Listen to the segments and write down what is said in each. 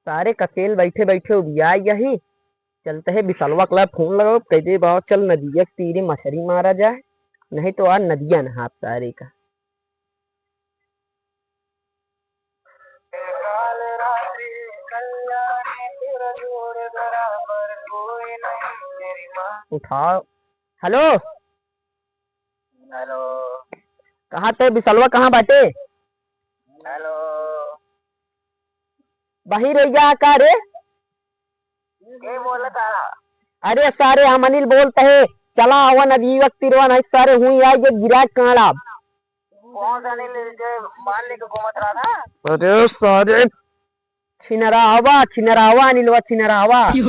सारे कसेल बैठे बैठे उबिया यही चलते है बिसलवा क्लब फोन लगाओ कहते बाबा चल नदिया के तीरे मछली मारा जाए, नहीं तो आज नदिया नहा सारे का। उठाओ। हेलो हेलो कहाँ थे बिसलवा, कहाँ बाटे? हेलो वही रैया का रे? ये बोला था। अरे सारे हम अनिल बोलते है, चला आवा नदी वक्त तिरवा नहीं सारे हुई आई ये गिरा काड़ा। कौन सा अनिल जो मान लेके घूमत रहा था? अरे सारे छिनरावा अनिलवा छिनरावा। ऐसे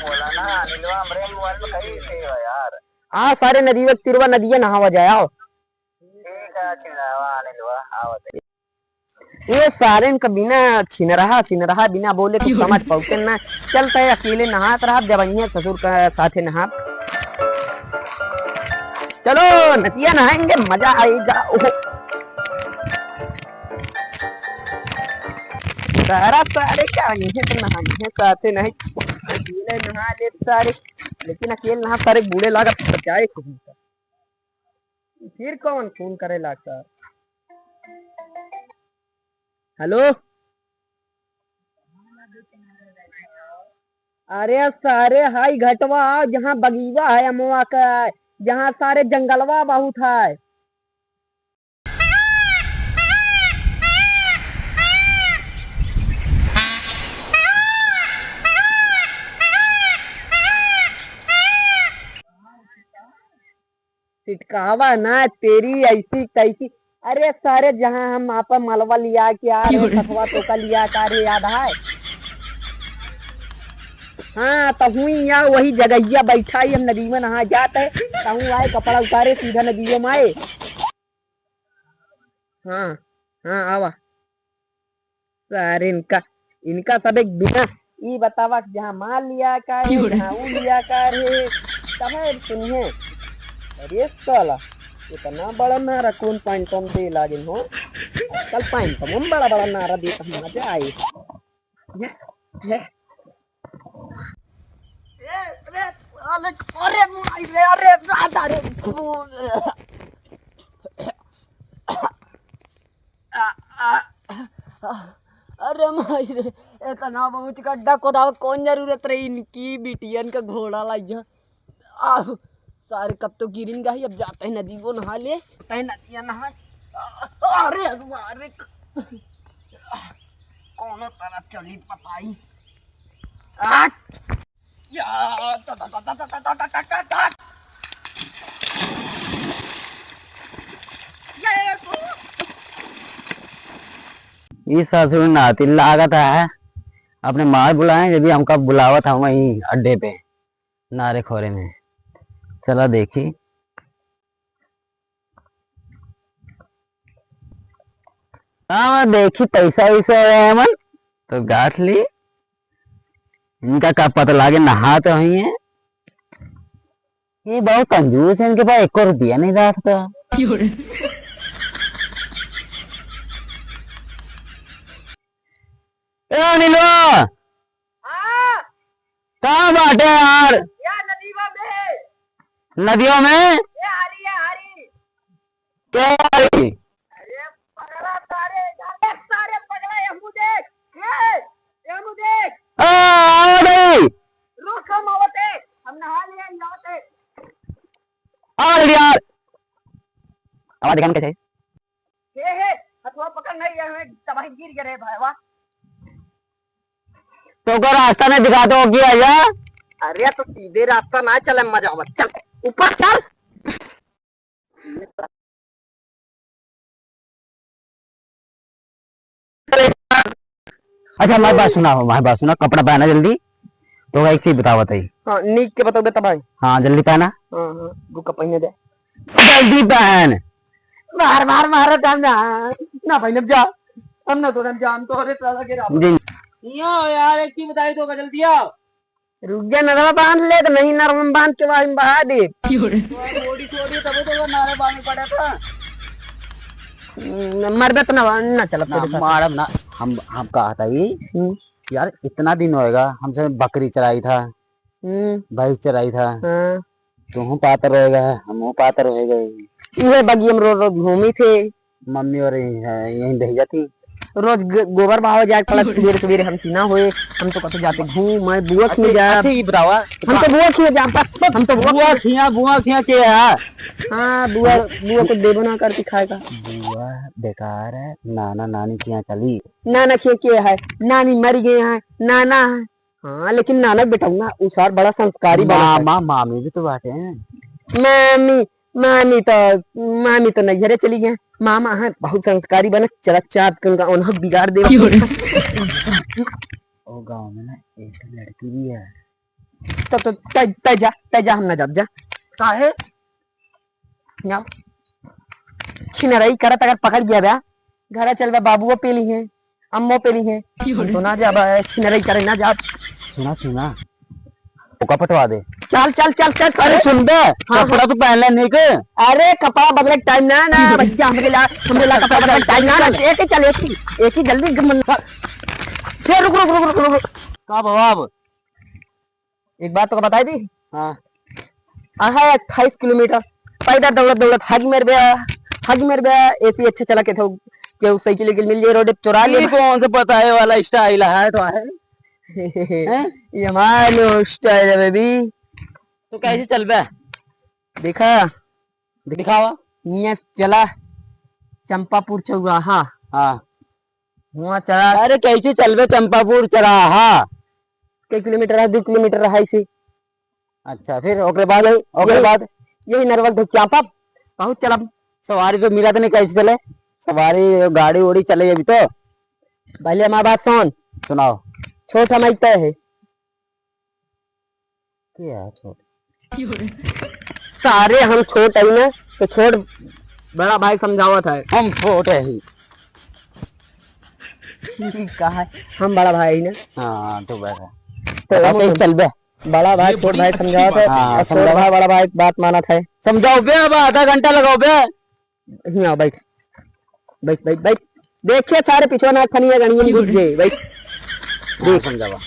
बोला ना, अनिलवा हमरे मोबाइल में कहीं थे यार। आ सारे नदी वक्त तिरवा नदिया नहावा जाओ। ठीक है चिल्लावा अनिलवा आओ। ये सारे इनका बिना छिनरहा बिना बोले कुछ समझ पाते ना। चलता है अकेले नहात रहा जब ससुर का साथे नहा। चलो नदिया नहाएंगे मजा आएगा। सारे क्या तो नहाने हैं साथे नहीं अकेले नहा ले सारे, लेकिन अकेले नहा सारे बूढ़े लागत बचाए फिर कौन फोन करे लाकर। हेलो अरे सारे हाई घटवा जहाँ बगीवा है अमवा का, जहाँ सारे जंगलवा बहुत है। सिटकावा ना तेरी ऐसी तैसी। अरे सारे जहाँ हम आपा मलवा लिया के आ रहे सखवा तो का लिया का रे याद है? हाँ तो हुई या वही जगहिया बैठा ही हम नदी में नहा जाते कहूँ आए कपड़ा उतारे सीधा नदियों में आए। हाँ हाँ आवा सारे इनका सब एक बिना ये बतावा जहाँ माल लिया का है जहाँ वो लिया का रे तब सुनिए। अरे साला इतना बड़ा नारा कौन पानी कम दे लागिन हो, कल पानी तो हम बड़ा बड़ा नारा देता हम मजा आए। अरे माई रे इतना बहुत गड्ढा खोदा कौन जरूरत रही इनकी बिटियन का घोड़ा लाइया। सारे कब तो गिरिन गई, अब जाते हैं नदी वो नहा ले नदिया नहा। अरे अरे कौन तरह चली पताई। ये ससुर नाती लागत है अपने मार बुलाए जब हमका बुलावा था वहीं अड्डे पे नारे खोरे में। चला देखी हाँ देखी पैसा वैसा है मन तो गांठ ली। इनका क्या पता लागे नहा तो वही है। ये बहुत कंजूस है, इनके पास 1 रुपया नहीं रखता। नीलवा कहाँ बाटे यार? नदियों में क्या अरे पगला सारे पगला यमु देख रुक हम आवते हम नहा लिए आवते। यार आवाज दिखाने कैसे हे हथवा पकड़ नहीं है तबाही गिर गए भाईवा। तो को रास्ता में दिखा दो क्या यार? अरे तो सीधे रास्ता ना चले मजा आवा चल ऊपर चल। अच्छा हमारी बात सुना कपड़ा पहना जल्दी। तो एक चीज बताओ बताइए। हाँ नीक के बताओ भाई। हाँ जल्दी पहना। हाँ रुक पहने दे जल्दी पहन। मार टाइम ना भाई जा हम ना तो जान तो अरे साला के यार एक चीज बताई तो जल्दी आओ। रुक जा नरवा बांध ले तो नहीं नरवा बांध के वाही बहा दे। थोड़ी तब तो नारे बांध पड़ा था। मरबे तो ना चल मारब ना हम कहा था ये यार इतना दिन होएगा हमसे बकरी चराई था, भैंस चराई था, हाँ तुम पातर होएगा हम पातर हो गए। ये बगी हम रोज रोज घूमी थे, मम्मी और यहीं भेजा थी। रोज गोबर बहाव जाए पड़ा सवेरे सवेरे हम सीना होए, हम तो कतो जाते घूम मैं बुआ खिए जा। अच्छा ये बतावा, हम तो बुआ खिए जाता, हम तो बुआ खिया के है। हाँ बुआ बुआ को देबो ना करके खाएगा। बुआ बेकार है, नाना नानी के यहाँ चली। नाना खिए के है, नानी मर गए हैं, नाना है। हाँ लेकिन नानक बेटा उस और बड़ा संस्कारी बना है। मामी भी तो बाटे हैं। मामी तो नैहरे चली गए, मामा है बहुत संस्कारी बना, चरक चाप के उनका उन्हें बिगाड़ दे। ओ गांव में ना एक लड़की भी है। तो तय हम ना जब जा काहे छिनरई करत अगर पकड़ गया बा घर चल बा, बाबुओ पे ली है अम्मो पे ली है, तो ना जा छिनरई करे ना जा। सुना ओका पटवा दे। चल चल चल चल अरे सुन दे, कपड़ा तो पहन लेने के। अरे कपड़ा बदले टाइम ना बच्चा हमरे ला कपड़ा बदले टाइम ना एक ही चल एक ही जल्दी फिर रुक रुक रुक रुक रुक का बाब एक बात तो बताई दी। हाँ 28 किलोमीटर पैदल दौड़त दौड़त हग मेर बे ऐसी अच्छा चला के थे कि साइकिल मिल जाए रोड चुरा ले। कौन से पता है वाला स्टाइल है तो है। ये हमारा स्टाइल है बेबी। तो कैसे चल बे देखा दिखावा। ये चला चंपापुर चौराहा। हाँ वहाँ चला। अरे कैसे चल बे चंपापुर चौराहा कई किलोमीटर है, 2 किलोमीटर है इसे। अच्छा फिर ओकरे बाद यही नरवल चापा बहुत चला। सवारी तो मिला तो नहीं, कैसे चले सवारी गाड़ी उड़ी चले अभी तो। पहले हमारी बात सुनाओ। छोट हमारी तय है क्या छोट सारे हम छोट है ना तो छोट बड़ा भाई समझावत है हम छोट है ही। कहा है हम बड़ा भाई ना। हाँ तो बैठा तो चल बे बड़ा भाई छोट भाई समझावत है। हाँ, छोट भाई बड़ा भाई बात माना था। समझाओ बे, अब आधा घंटा लगाओ बे। यहाँ बैठ बैठ बैठ बैठ देखिए सारे पिछवा ना खनिया गणियन घुस गए। बैठ देख समझावा।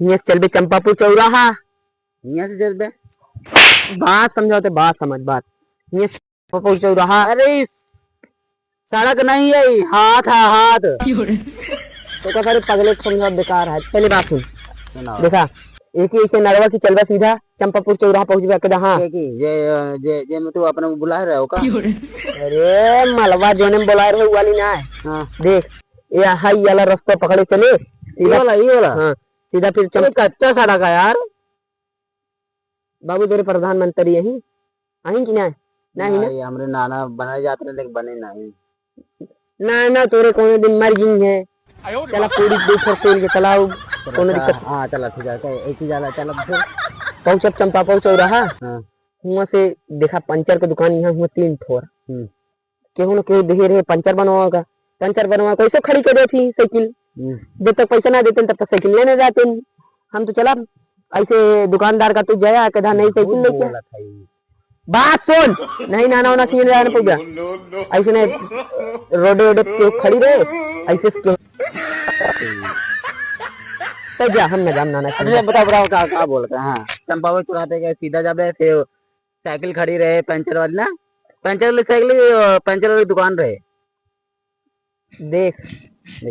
यहाँ से चल बे चंपापुर चौराहा। यहाँ से चल बे बात समझाते बात समझ बात। यहाँ से चंपापुर चौराहा। अरे सड़क नहीं है हाथ है हाथ। तो क्या सारे पगले समझा बेकार है। पहले बात सुन देखा एक ही ऐसे नरवा की चलवा सीधा चंपापुर चौराहा पहुंच गया। हाँ जे मैं तो अपना बुला रहा हो का। अरे मलवा जोने में बुला रहे वाली ना है। हाँ देख ये हाई वाला रास्ता पकड़े चले ये वाला हाँ सीधा फिर कच्चा सड़क है यार। बाबू तेरे प्रधानमंत्री यही आई कि ना नहीं ना हमारे नाना बनाए जाते हैं लेकिन बने नहीं ना तोरे कोनो दिन मर गई है। चला पूरी दूसर तेल के चलाओ कोनो दिक्कत। हाँ चला ठीक है एक ही जाला चला फिर पहुंच चंपापुर चौराहा। हाँ वहाँ से देखा पंचर की दुकान यहाँ हुआ 3 ठोर। केहू न केहू देखे रहे पंचर बनवाओगा। पंचर बनवा कैसे खड़ी कर देती साइकिल। जब तक पैसा ना देते तब तक साइकिल लेने जाते। हम तो चला ऐसे दुकानदार का तू जाया कदा नहीं साइकिल लेके बात सुन नहीं नाना वाना किए जाना पड़ गया ऐसे नहीं रोडे क्यों खड़ी रहे ऐसे क्यों तो जा हम न जाम नाना। बताओ क्या बोल रहे हैं। हाँ चंपापुर चौराहे गए सीधा जाबे फिर साइकिल खड़ी रहे पंचर वाली ना पंचर वाली साइकिल पंचर वाली दुकान रहे। देख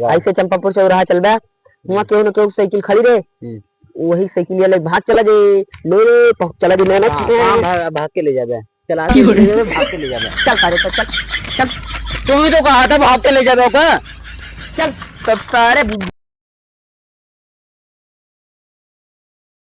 ऐसे चंपापुर चौराहा चल बा वहाँ केहू न केहू साइकिल खड़ी रहे वही साइकिल वाले भाग चला दे लो रे चला दे मेहनत भाग के ले जाबे चला के ले जाबे भाग के ले जाबे। चल सारे तो चल चल तुम ही तो कहा था भाग के ले जाबे का। चल तब सारे